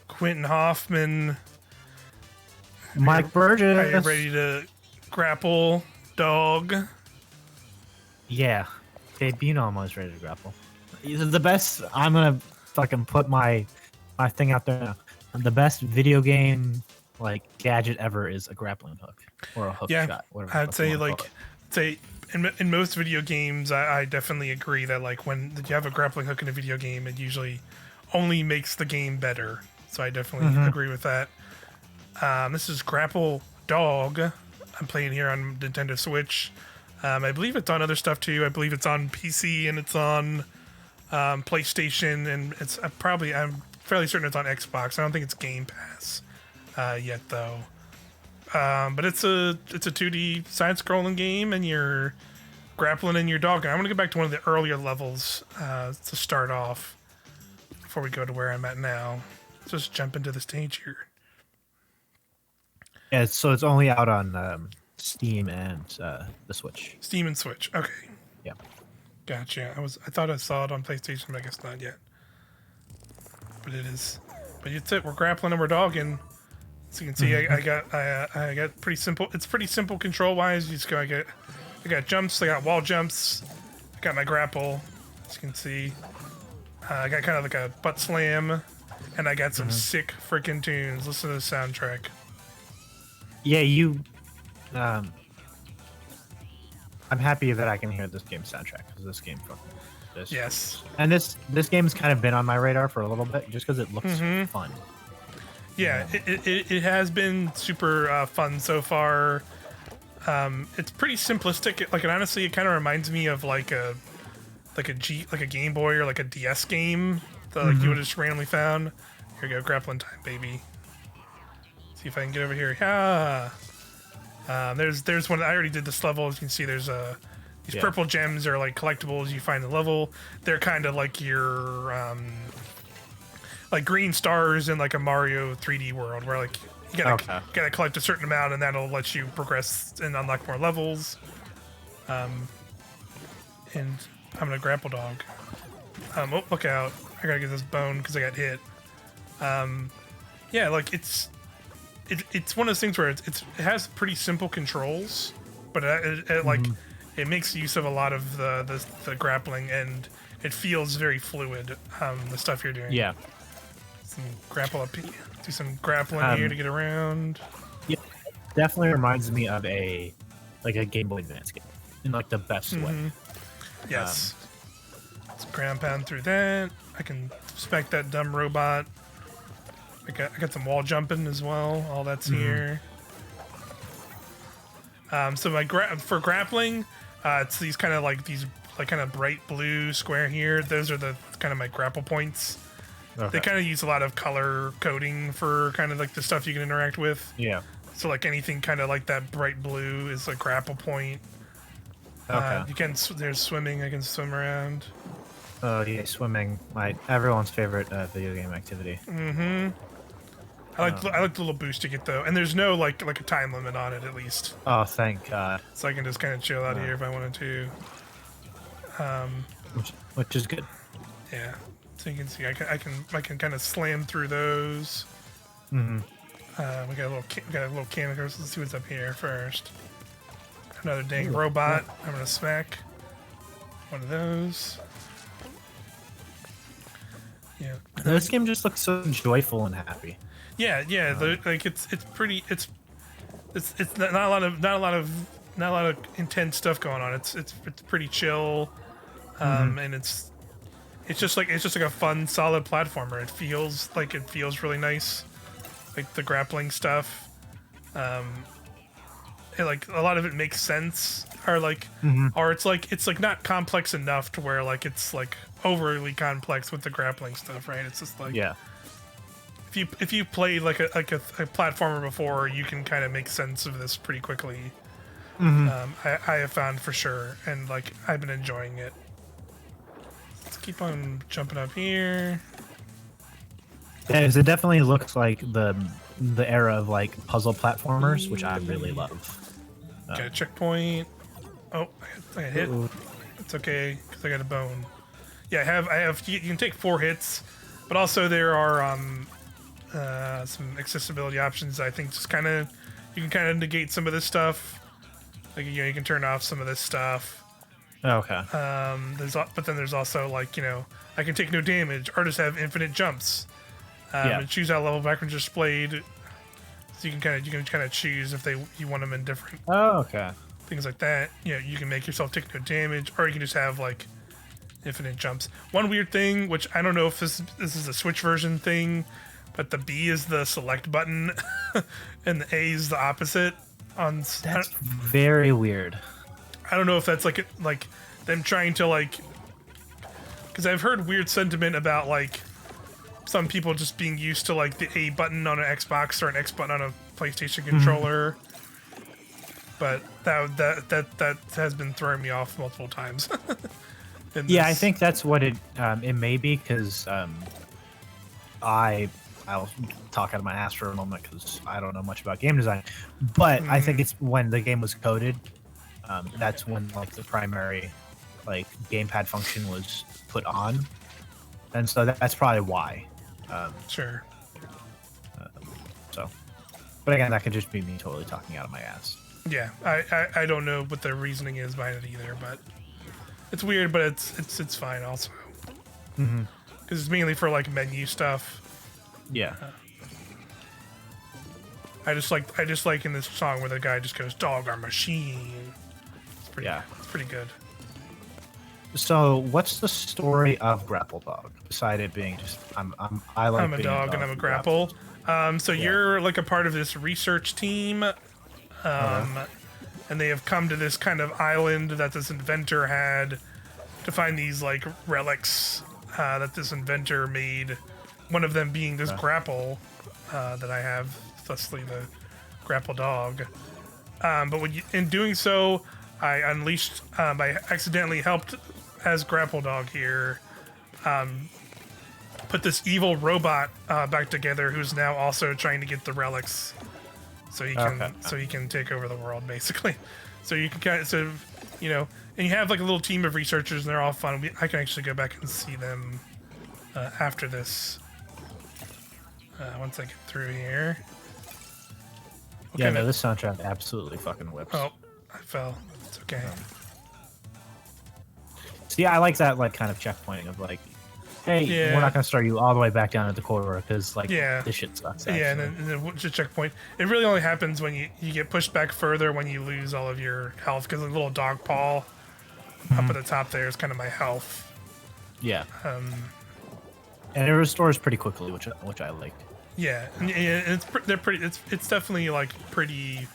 Quentin Hoffman. Mike Burgess. Are you ready to grapple, dog? Yeah. Babe, you know I'm always ready to grapple. The best. I'm gonna fucking put my thing out there now. The best video game gadget ever is a grappling hook or a hook shot. Whatever. I'd say in most video games, I definitely agree that like when you have a grappling hook in a video game, it usually only makes the game better. So I definitely agree with that. This is Grapple Dog. I'm playing here on Nintendo Switch. I believe it's on other stuff too. I believe it's on PC and it's on PlayStation, and it's I'm fairly certain it's on Xbox. I don't think it's Game Pass yet though. But it's a 2D side-scrolling game, and you're grappling in your dog. And I'm gonna go back to one of the earlier levels to start off before we go to where I'm at now. Let's just jump into the stage here. Yeah, so it's only out on Steam and the Switch. Steam and Switch. Okay. Yeah. Gotcha. I thought I saw it on PlayStation, but I guess not yet. But it is. But it's it. We're grappling and we're dogging. So you can see, I got pretty simple. It's pretty simple control wise. You just go. I got jumps. I got wall jumps. I got my grapple. As you can see, I got kind of like a butt slam, and I got some sick freaking tunes. Listen to the soundtrack. Yeah, you. I'm happy that I can hear this game's soundtrack because this game fucking. Yes. And this game's kind of been on my radar for a little bit just because it looks fun. Yeah, it has been super fun so far. It's pretty simplistic. Like, and honestly, it kind of reminds me of like a Game Boy or like a DS game that like you would have just randomly found. Here we go, grappling time, baby. See if I can get over here. Yeah. There's one. I already did this level. As you can see, there's these purple gems are like collectibles you find in the level. They're kind of like your like green stars in like a Mario 3D world, where like you gotta collect a certain amount, and that'll let you progress and unlock more levels. And I'm gonna grapple dog. Oh, look out! I gotta get this bone because I got hit. Yeah, like it's one of those things where it has pretty simple controls, but it makes use of a lot of the grappling, and it feels very fluid. The stuff you're doing. Yeah. Some grapple up, do some grappling here to get around. Yeah, definitely reminds me of a Game Boy Advance game in like the best way. Yes. Let's ground pound through that. I can spec that dumb robot. I got some wall jumping as well. All that's here. So for grappling, it's these kind of bright blue square here. Those are the kind of my grapple points. Okay. They kind of use a lot of color coding for kind of like the stuff you can interact with. Yeah. So like anything kind of like that bright blue is a grapple point. Okay. There's swimming. I can swim around. Oh yeah, swimming. Everyone's favorite video game activity. I like the little boost you get though, and there's no like a time limit on it at least. Oh, thank God. So I can just kind of chill out here if I wanted to. Which is good. Yeah. So you can see I can kind of slam through those. We got a little cannon. Let's see what's up here first. Another dang robot. I'm gonna smack one of those. Yeah. This game just looks so joyful and happy. Yeah. Like it's pretty. It's not a lot of intense stuff going on. It's pretty chill, and it's just like a fun, solid platformer. It feels really nice, like the grappling stuff. And like a lot of it makes sense, or it's not complex enough to where like it's like overly complex with the grappling stuff, right? It's just like if you played like a platformer before, you can kind of make sense of this pretty quickly. I have found for sure, and like I've been enjoying it. Let's keep on jumping up here. Yeah, it definitely looks like the era of like puzzle platformers, which I really love. Got a checkpoint. Oh, I got hit. It's okay because I got a bone. Yeah, I have. You can take 4 hits, but also there are some accessibility options. I think just kind of you can kind of negate some of this stuff. Like you can turn off some of this stuff. Okay. But then there's also like I can take no damage. Artists have infinite jumps. And choose how level backgrounds are displayed. So you can kind of choose if you want them in different. Oh, okay. Things like that. You can make yourself take no damage, or you can just have like infinite jumps. One weird thing, which I don't know if this is a Switch version thing, but the B is the select button, and the A is the opposite. That's very weird. I don't know if that's like them trying to because I've heard weird sentiment about like some people just being used to like the A button on an Xbox or an X button on a PlayStation controller. But that has been throwing me off multiple times. Yeah, I think that's what it may be, because I'll talk out of my ass for a moment because I don't know much about game design, but I think it's when the game was coded, that's when like the primary like gamepad function was put on, and so that's probably why. Sure. But again, that could just be me totally talking out of my ass. Yeah, I don't know what the reasoning is behind it either, but it's weird, but it's fine also. Because it's mainly for like menu stuff. Yeah. I just like in this song where the guy just goes "Dog or machine." It's pretty good. So, what's the story of Grapple Dog? Beside it being just I'm a dog and I'm a grapple. So you're like a part of this research team, and they have come to this kind of island that this inventor had to find these like relics that this inventor made. One of them being this grapple that I have, thusly the Grapple Dog. But in doing so, I unleashed. I accidentally helped as Grapple Dog here. Put this evil robot back together, who's now also trying to get the relics, so he can take over the world, basically. So you can and you have like a little team of researchers, and they're all fun. I can actually go back and see them after this. Once I get through here. This soundtrack absolutely fucking whips. Oh, I fell. It's okay. See, I like that like kind of checkpointing of like, hey, we're not gonna start you all the way back down at the corridor because like this shit sucks. Actually. Yeah, and then the checkpoint. It really only happens when you get pushed back further when you lose all of your health, because the little dog paw up at the top there is kind of my health. Yeah. And it restores pretty quickly, which I like. Yeah, and they're pretty. It's definitely like pretty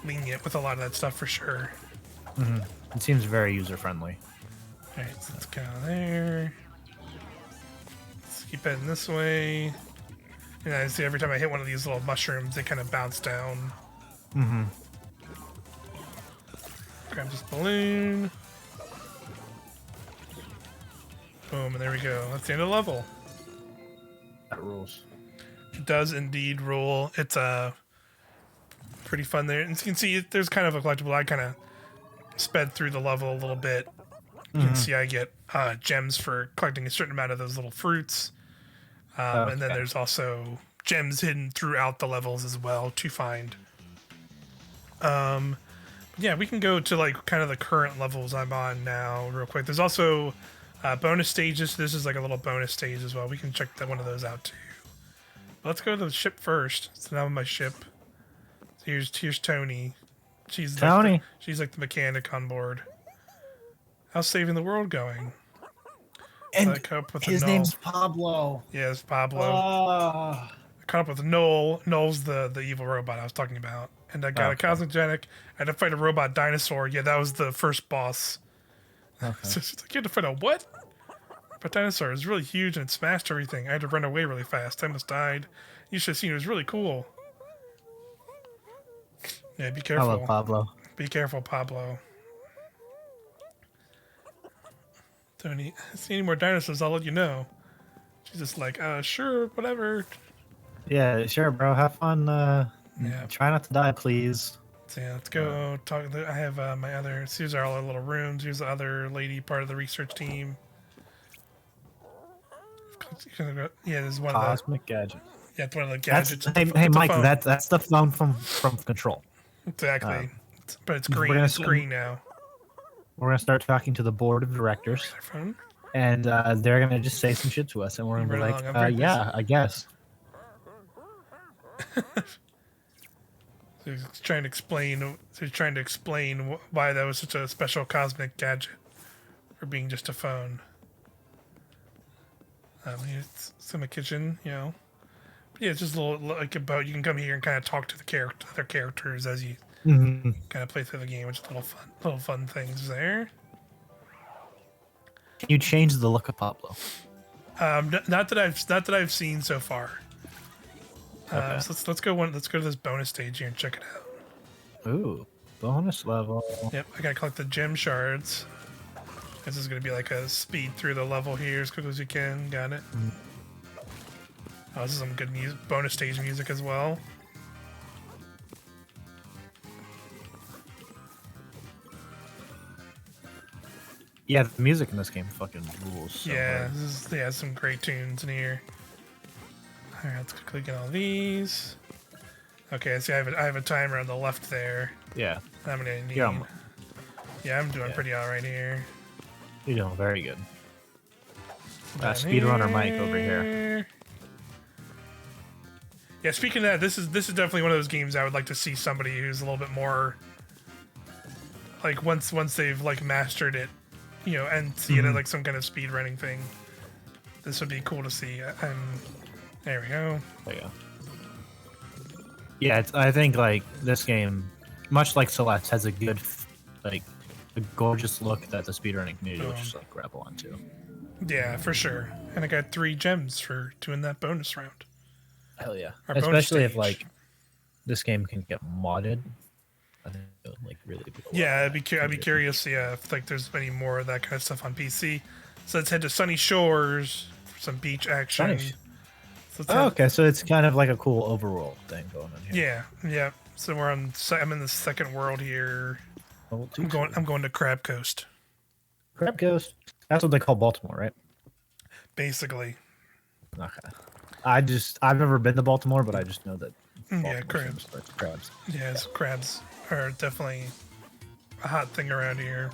lenient with a lot of that stuff for sure. It seems very user friendly. All right, so let's go there. Keep heading this way. And I see every time I hit one of these little mushrooms, they kind of bounce down. Grab this balloon. Boom, and there we go. That's the end of the level. That rules. It does indeed rule. It's pretty fun there. And you can see there's kind of a collectible. I kind of sped through the level a little bit. You can see I get gems for collecting a certain amount of those little fruits. And then there's also gems hidden throughout the levels as well to find. Yeah, we can go to like kind of the current levels I'm on now real quick. There's also bonus stages. This is like a little bonus stage as well. We can check one of those out too. Let's go to the ship first. So now I'm on my ship. So here's Tony. She's Tony. She's like the mechanic on board. How's saving the world going? And his name's Pablo. Yeah, it's Pablo. I caught up with Noel. Noel's the evil robot I was talking about. And I got a cosmogenic. I had to fight a robot dinosaur. Yeah, that was the first boss. So she's like, you had to fight a what? But dinosaur is really huge and it smashed everything. I had to run away really fast. I almost died. You should have seen it. It was really cool. Yeah, be careful. I love Pablo. Be careful, Pablo. Tony, see any more dinosaurs, I'll let you know. She's just like, sure, whatever. Yeah, sure, bro. Have fun. Yeah. Try not to die, please. So yeah, let's go talk. I have my other. Here's our little rooms. Here's the other lady, part of the research team. Yeah, there's one Cosmic gadget. Yeah, it's one of the That's gadgets. hey it's a Mike. phone. That's the phone from Control. Exactly. But it's we're green. gonna It's green now. We're gonna start talking to the board of directors, Their phone. and they're gonna just say some shit to us, and we're gonna be Right like, along. I'm very busy. yeah, I guess. So he's trying to explain. Why that was such a special cosmic gadget, for being just a phone. It's in the kitchen, you know. But yeah, it's just a little like about you can come here and kind of talk to the other characters as you Mm-hmm. kind of play through the game, which is little fun things there. Can you change the look of Pablo? Not that I've seen so far. Okay. So let's go to this bonus stage here and check it out. Ooh, bonus level. Yep, I gotta collect the gem shards. This is gonna be like a speed through the level here as quick as you can. Got it. Oh, this is some good music, bonus stage music as well. Yeah, the music in this game fucking rules. So Yeah, hard. this is some great tunes in here. All right, let's quickly get all these. Okay, see, I have a timer on the left there. Yeah, I'm gonna need. Yeah, Yeah, I'm doing pretty all right here. you're doing very good. Down Speedrunner Mike over here. Yeah, speaking of that, this is definitely one of those games I would like to see somebody who's a little bit more like once they've like mastered it, you know, and see it at like some kind of speed running thing. This would be cool to see. There we go. There you go. Yeah, I think like this game, much like Celeste, has a good, like, a gorgeous look that the speedrunning community will just like grapple onto. Yeah, for sure. And I got 3 gems for doing that bonus round. Hell yeah! Our bonus Especially if stage. like this game can get modded. I think it would like really be cool. Yeah, I'd be curious. Yeah, if like there's any more of that kind of stuff on PC. So let's head to Sunny Shores for some beach action. Sunny. So Oh, okay, so it's kind of like a cool overworld thing going on here. Yeah. So I'm in the second world here. Level I'm going to Crab Coast, Crab Coast. That's what they call Baltimore, right? basically. Okay. I've never been to Baltimore, but I just know that. Yeah, Baltimore's crabs. famous for crabs. Yeah, so crabs are definitely a hot thing around here.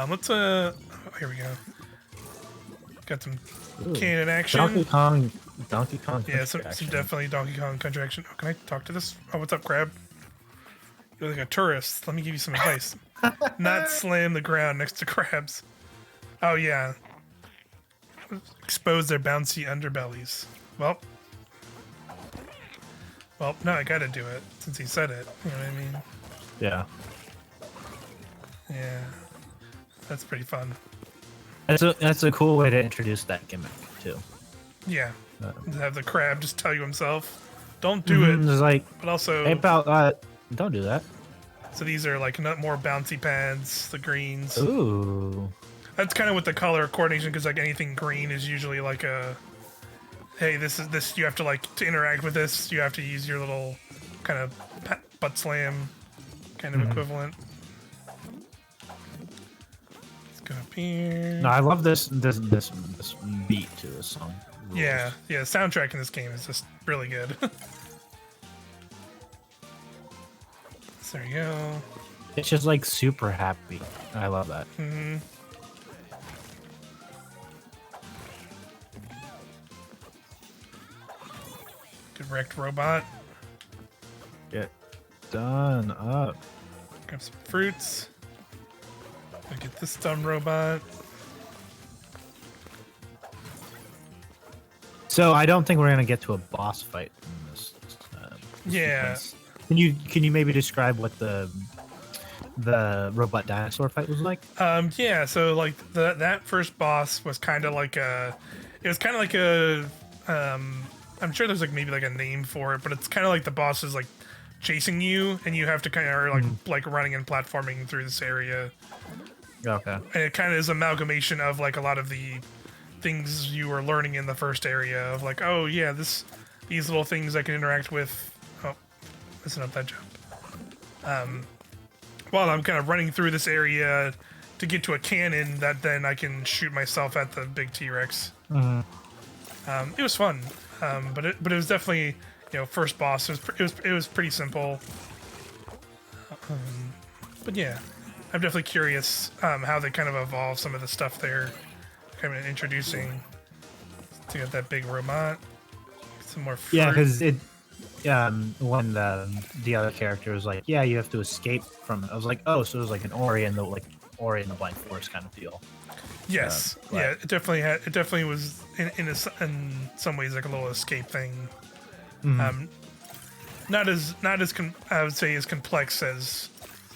Let's here we go. Got some Ooh. cannon action. Donkey Kong. Yeah, some action. definitely Donkey Kong country action. Oh, can I talk to this? Oh, what's up, crab? You're like a tourist. Let me give you some advice. Not slam the ground next to crabs. Oh yeah. Expose their bouncy underbellies. Well, no, I gotta do it since he said it. You know what I mean? Yeah. Yeah, that's pretty fun. That's a cool way to introduce that gimmick too. Yeah, have the crab just tell you himself, don't do it. It's like, But also, hey, pal, don't do that. so these are like not more bouncy pads, the greens. Ooh. That's kind of with the color coordination because like anything green is usually like a, hey, this you have to like to interact with this. You have to use your little kind of butt slam kind of equivalent. Let's go up here. No, I love this beat to this song. Yeah, soundtrack in this game is just really good. So there you go. It's just like super happy. I love that. Mm-hmm. Good wrecked robot. Get done up. Grab some fruits. Gotta get this dumb robot. So I don't think we're gonna get to a boss fight in this. Yeah. Sequence. Can you maybe describe what the robot dinosaur fight was like? Yeah, so like that first boss was kind of like I'm sure there's like maybe like a name for it, but it's kind of like the boss is like chasing you and you have to kind of like running and platforming through this area. Okay. And it kind of is amalgamation of like a lot of the things you were learning in the first area of like, oh yeah, these little things I can interact with. Oh, listen up that jump. While I'm kind of running through this area to get to a cannon that then I can shoot myself at the big T-Rex. It was fun, but it was definitely, first boss. It was pretty simple. But yeah, I'm definitely curious how they kind of evolve some of the stuff they're kind of introducing. To get that big robot, some more fruit. Yeah, because it when the other character was like, yeah, you have to escape from it. I was like, oh, so it was like an Ori and the Blind Forest kind of deal. Yes, yeah, it definitely had. It definitely was in some ways like a little escape thing. Not as I would say as complex as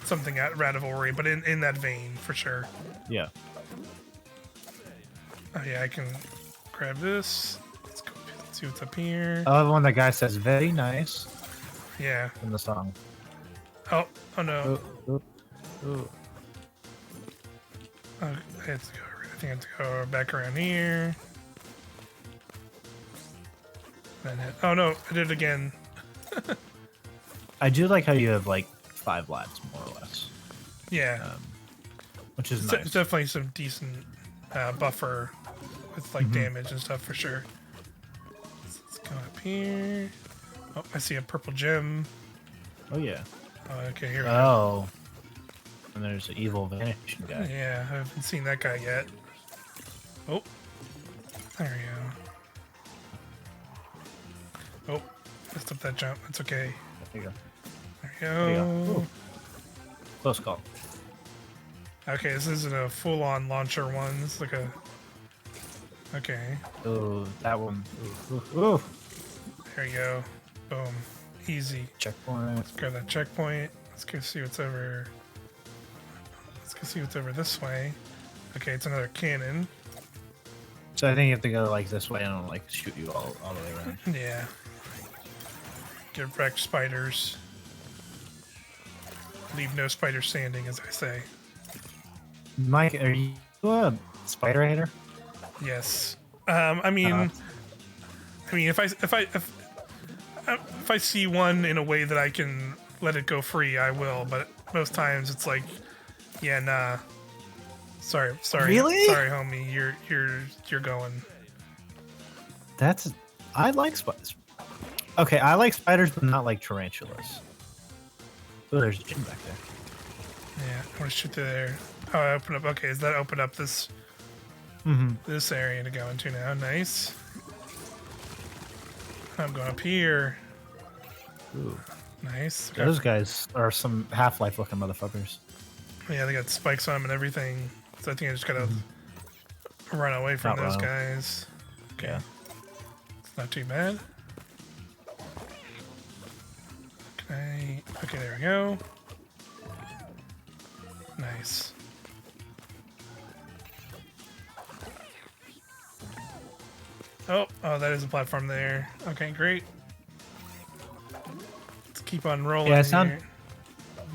something out of Ori, but in that vein for sure. Yeah. Oh yeah, I can grab this. Let's go see what's up here. I love when the guy says "very nice" Yeah. in the song. Oh no. Ooh, ooh. I have to go. I think I have to go back around here. Then oh no, I did it again. I do like how you have like 5 lives more or less. Yeah. Which is It's nice. it's definitely some decent buffer with like damage and stuff for sure. Let's go up here. Oh, I see a purple gem. Oh yeah. Oh, okay, here we go. Oh. And there's an evil vanishing guy. Yeah, I haven't seen that guy yet. Oh, there we go. Oh, messed up that jump. That's okay. There you go. There we There you go. go. Ooh. Close call. Okay, this isn't a full-on launcher one. It's like a... Okay, Oh, that one. Ooh, ooh, ooh. there you go. Boom. Easy. Checkpoint. Grab that checkpoint. Let's go see what's over... Let's go see what's over this way. Okay, it's another cannon. So I think you have to go like this way and like shoot you all the way around. Yeah. Get wrecked, spiders. Leave no spider standing, as I say. Mike, are you a spider hater? Yes. I mean, if I see one in a way that I can let it go free, I will. But most times it's like, yeah, nah. Sorry, Really? sorry, homie. You're going. I like spiders. Okay, I like spiders, but not like tarantulas. Oh, there's a gym back there. Yeah, I want to shoot through there. Oh, I open up. Okay, does that open up this this area to go into now? Nice. I'm going up here. Ooh. Nice. Those guys are some Half-Life looking motherfuckers. Yeah, they got spikes on them and everything. So I think I just gotta run away from Not those wrong. guys. Okay. Yeah. It's not too bad. Okay, there we go. Nice. Oh, that is a platform there. Okay, great. Let's keep on rolling Yeah, here.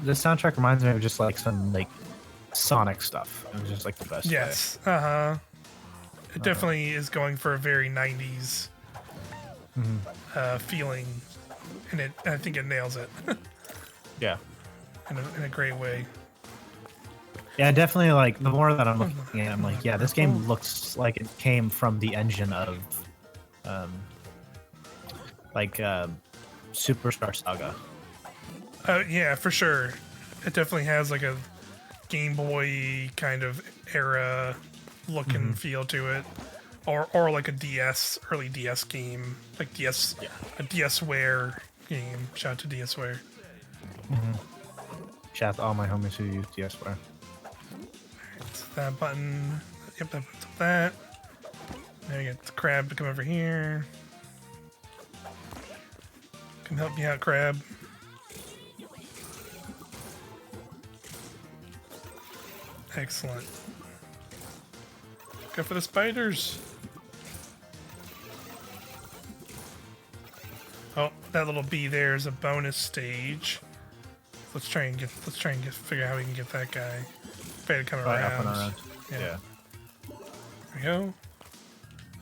the soundtrack reminds me of just like some like Sonic stuff. It was just like the best. Yes. Uh-huh. It definitely is going for a very 90s feeling. And I think it nails it Yeah. in a great way. Yeah, definitely. Like the more that I'm looking at, it, I'm like, yeah, this game looks like it came from the engine of, Superstar Saga. Yeah, for sure. It definitely has like a Game Boy kind of era look and feel to it, or like a early DS game, like a DSware game. Shout out to DSware. Shout out to all my homies who use DSware. It's that button. Yep, that button's up that. Now you get the crab to come over here. Can help me out, crab. Excellent. Go for the spiders. Oh, that little bee there is a bonus stage. Let's try and figure out how we can get that guy. Better come Right, around. up and around. Yeah. Yeah. There we go.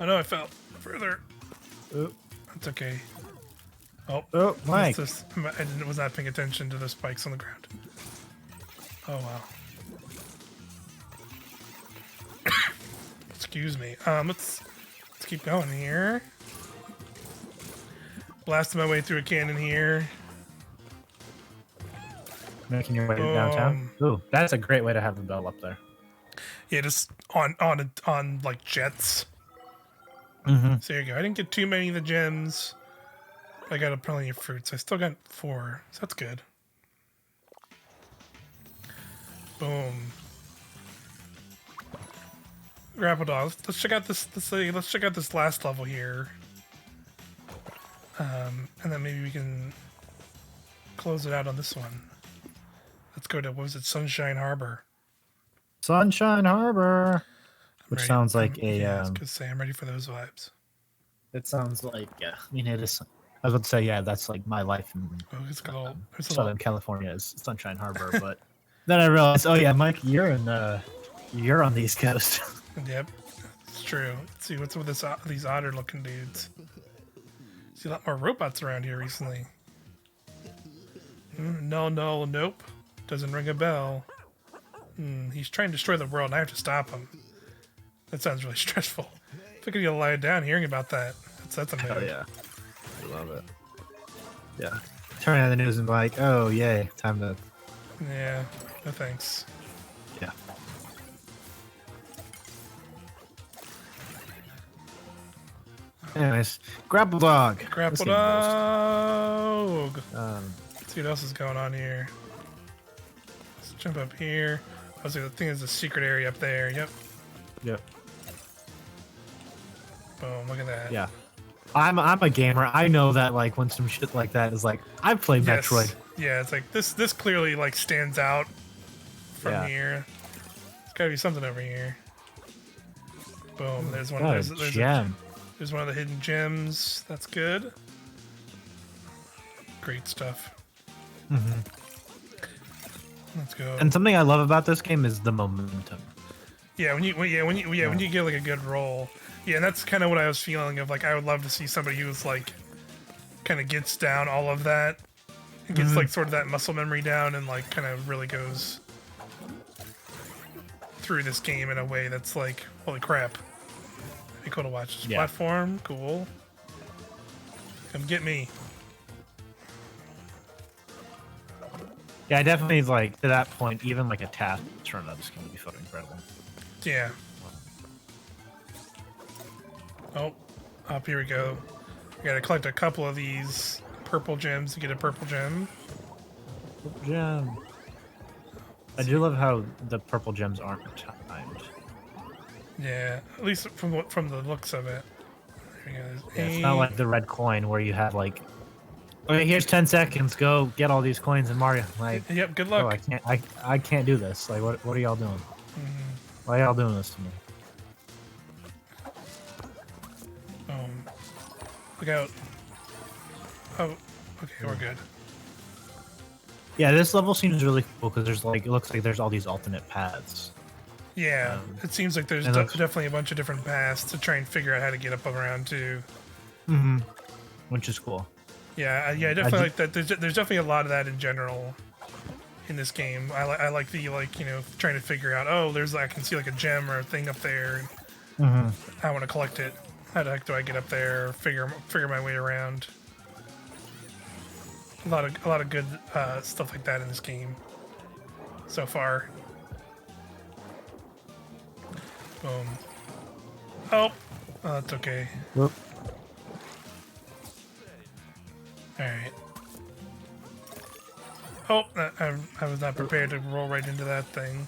Oh no, I fell further. Oop. That's okay. Oh, Oh, Mike. I was not paying attention to the spikes on the ground. Oh wow. Excuse me. Let's Let's keep going here. Blasting my way through a cannon here. Making your way downtown. Ooh, that's a great way to have the bell up there. Yeah, just on like jets. Mm-hmm. So there you go. I didn't get too many of the gems. I got plenty of fruits. I still got 4, so that's good. Boom. Grapple Dog. Let's check out this. Let's check out this last level here. And then maybe we can close it out on this one. Let's go to, what was it, Sunshine Harbor. Sunshine Harbor. Which sounds like yeah, I was gonna say, I'm ready for those vibes. It sounds like, yeah. I mean, it is. I was about to say, yeah, that's like my life in Southern California is Sunshine Harbor. But then I realized, oh yeah, Mike, you're on the East Coast. Yep, it's true. Let's see what's with these otter-looking dudes. See a lot more robots around here recently. No, nope. Doesn't ring a bell. He's trying to destroy the world, and I have to stop him. That sounds really stressful. I think I'm gonna lie down hearing about that. That's a mood. Oh yeah, I love it. Yeah, turn on the news and be like, oh yay, time to. Yeah, no thanks. Yeah. Anyways, Grapple Dog. Grapple Dog. Let's see what else is going on here. Let's jump up here. I was like, the thing is a secret area up there. Yep. Yep. Boom! Look at that. Yeah. I'm a gamer. I know that like when some shit like that is like I've played Metroid. Yeah, it's like this clearly like stands out from here. There's gotta be something over here. Boom! There's one. There's gem. There's one of the hidden gems. That's good. Great stuff. Mm-hmm. Let's go. And something I love about this game is the momentum. Yeah, when you get like a good roll. Yeah, and that's kind of what I was feeling of, like, I would love to see somebody who's like kind of gets down all of that and gets like sort of that muscle memory down and like kind of really goes through this game in a way that's like, holy crap. That'd be cool to watch. This platform, cool. Come get me. Yeah, I definitely like to that point, even like a task turn up is gonna be fucking incredible. Yeah. Oh, up here we go. We gotta collect a couple of these purple gems to get a purple gem. Purple gem. I do love how the purple gems aren't timed. Yeah, at least from the looks of it. Yeah, it's not like the red coin where you have like, okay, here's 10 seconds. Go get all these coins in Mario. Like, yep, good luck. Oh, I can't do this. Like, what are y'all doing? Why are y'all doing this to me? Look out. Oh, okay, we're good. Yeah, this level seems really cool because there's like, it looks like there's all these alternate paths. Yeah, it seems like there's definitely a bunch of different paths to try and figure out how to get up around too. Mm-hmm. Which is cool. Yeah, I definitely like that. There's definitely a lot of that in general in this game. I like the, like, you know, trying to figure out, oh, I can see like a gem or a thing up there. I want to collect it. How the heck do I get up there? Figure my way around. A lot of good stuff like that in this game so far. Boom. Oh, that's okay. Whoop. All right. Oh, I was not prepared to roll right into that thing.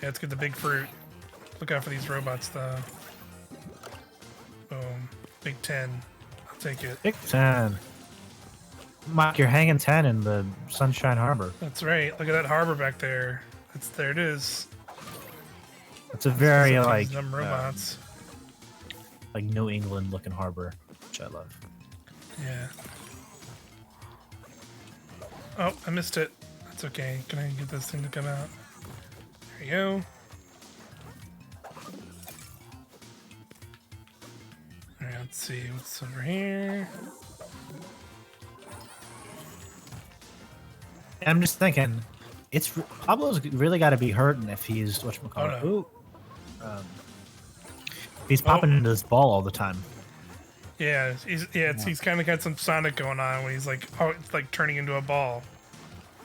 Yeah, let's get the big fruit. Look out for these robots, though. Boom. Big 10. I'll take it. Big 10. Mike, you're hanging 10 in the Sunshine Harbor. That's right. Look at that harbor back there. There it is. It's a very, like, them robots. Like New England looking harbor, which I love. Yeah. Oh, I missed it. That's okay. Can I get this thing to come out? There you go. Alright, let's see what's over here. I'm just thinking, Pablo's really got to be hurting if he's whatchamacallit. Oh, no. He's popping into this ball all the time. Yeah, he's kind of got some Sonic going on when he's like, oh, it's like turning into a ball.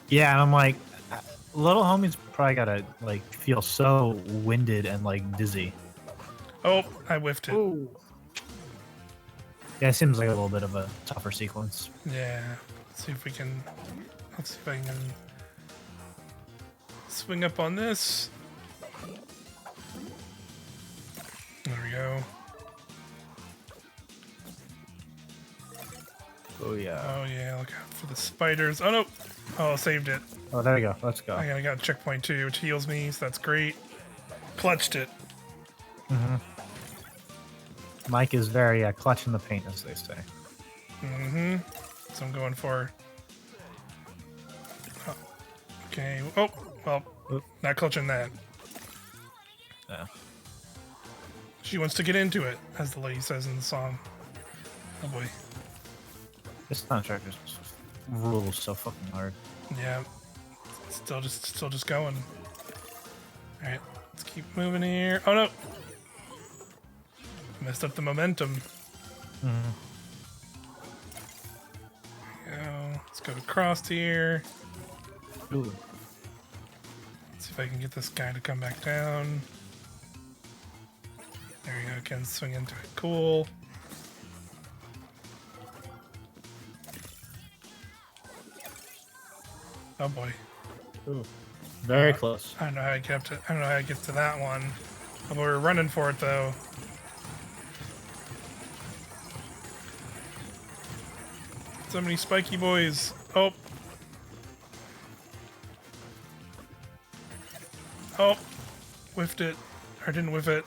Yeah, and I'm like, little homie's probably gotta like feel so winded and like dizzy. Oh, I whiffed it. Ooh. Yeah, it seems like a little bit of a tougher sequence. Yeah. Let's see if we can. Let's see if I can swing up on this. There we go. Oh yeah. Oh yeah, look out for the spiders. Oh no! Oh, saved it. Oh, there we go. Let's go. I got a checkpoint too, which heals me, so that's great. Clutched it. Mm-hmm. Mike is very clutch in the paint, as they say. Mm-hmm. So I'm going for. Oh, okay. Oh, well, Oop. not clutching that. Yeah. She wants to get into it, as the lady says in the song. Oh boy. This soundtrack just rules so fucking hard. Yeah. Still just going. All right. Let's keep moving here. Oh no. Messed up the momentum. Mm-hmm. Let's go across here. Ooh. See if I can get this guy to come back down. There you go. Can swing into it. Cool. Oh boy. Ooh. Very close. I don't know how I get up to. I don't know how I get to that one. Oh, we were running for it though. So many spiky boys. Oh. Oh. Whiffed it. Or didn't whiff it.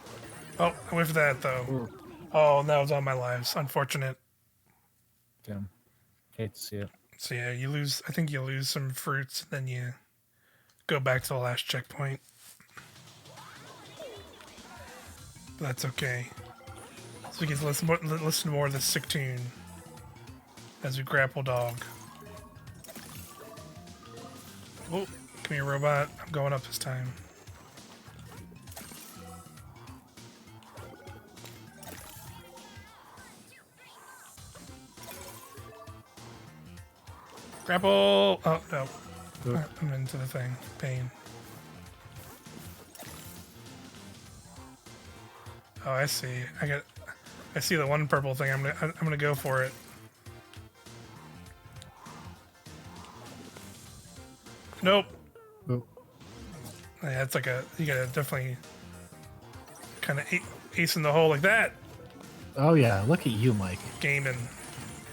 Oh, I whiffed that though. Ooh. Oh, that was all my lives. Unfortunate. Damn. Hate to see it. So yeah, you lose. I think you lose some fruits, then you go back to the last checkpoint. But that's okay. So we get to listen more of this sick tune as we grapple dog. Oh, come here, robot. I'm going up this time. Grapple! Oh, no. Oop. I'm into the thing. Pain. Oh, I see. I see the one purple thing. I'm gonna go for it. Nope. Oop. Yeah, it's like you gotta definitely kind of ace in the hole like that. Oh yeah, look at you, Mike. Gaming.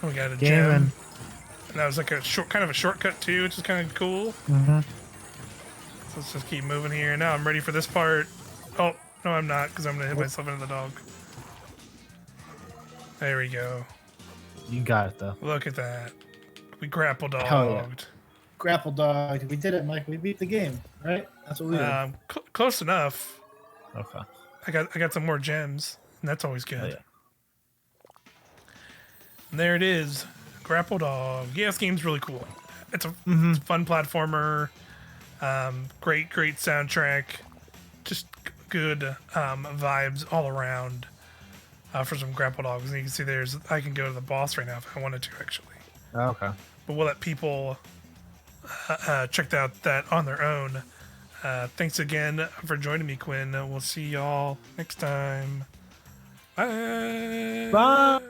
We got a Gaming. gem. And that was like a kind of a shortcut too, which is kind of cool. Mm-hmm. So let's just keep moving here. Now I'm ready for this part. Oh, no, I'm not, because I'm going to hit myself into the dog. There we go. You got it, though. Look at that. We grapple dogged. yeah. Grapple Dog. We did it, Mike. We beat the game, right? That's what we did. Close enough. Okay. I got some more gems, and that's always good. Oh, yeah. And there it is. Grapple Dog. Yeah, this game's really cool. It's a fun platformer. Great soundtrack. Just good vibes all around for some Grapple Dogs. And you can see I can go to the boss right now if I wanted to, actually. Oh, okay. But we'll let people check out that on their own. Thanks again for joining me, Quinn. We'll see y'all next time. Bye. Bye.